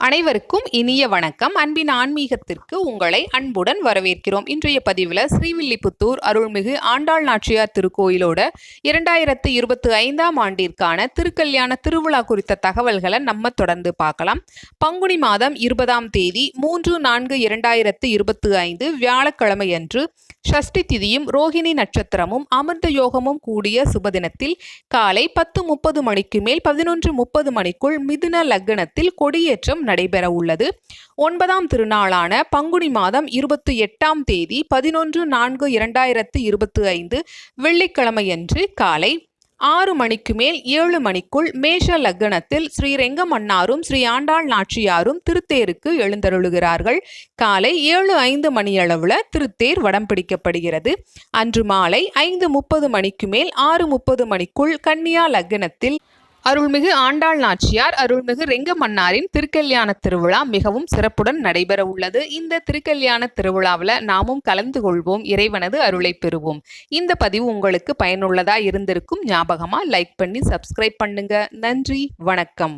அனைவருக்கும் இனிய வணக்கம். அன்பின் ஆன்மீகத்திற்கு உங்களை அன்புடன் வரவேற்கிறோம். இன்றைய பதிவில் ஸ்ரீவில்லிபுத்தூர் அருள்மிகு ஆண்டாள் நாச்சியார் திருக்கோயிலோட 2025ஆம் ஆண்டிற்கான திருக்கல்யாண திருவிழா குறித்த தகவல்களை நம்ம தொடர்ந்து பார்க்கலாம். பங்குனி மாதம் 20ஆம் தேதி 3/4/2025 வியாழக்கிழமை அன்று ஷஷ்டி திதியும் ரோஹிணி நட்சத்திரமும் அமிர்த யோகமும் கூடிய சுபதினத்தில் காலை 10:30 மணிக்கு மேல் 11:30 மணிக்குள் மிதுன லக்னத்தில் கொடியேற்றம் நடைபெற உள்ளது. 9ஆம் திருநாளான பங்குனி மாதம் 28ஆம் தேதி 11/4/2025 வெள்ளிக்கிழமையன்று காலை 6 மணிக்கு மேல் 7 மணிக்குள் மேஷ லக்னத்தில் ஸ்ரீ ரெங்கமன்னாரும் ஸ்ரீ ஆண்டாள் நாச்சியாரும் திருத்தேருக்கு எழுந்தருளுகிறார்கள். காலை 7:05 மணியளவுல திருத்தேர் வடம் பிடிக்கப்படுகிறது. அன்று மாலை 5:30 மணிக்கு மேல் 6:30 மணிக்குள் கன்னியா லக்னத்தில் அருள்மிகு ஆண்டாள் நாச்சியார் அருள்மிகு ரெங்கமன்னாரின் திருக்கல்யாண திருவிழா மிகவும் சிறப்புடன் நடைபெற உள்ளது. இந்த திருக்கல்யாண திருவிழாவில் நாமும் கலந்து கொள்வோம், இறைவனது அருளை பெறுவோம். இந்த பதிவு உங்களுக்கு பயனுள்ளதா இருந்திருக்கும். ஞாபகமா லைக் பண்ணி சப்ஸ்கிரைப் பண்ணுங்க. நன்றி, வணக்கம்.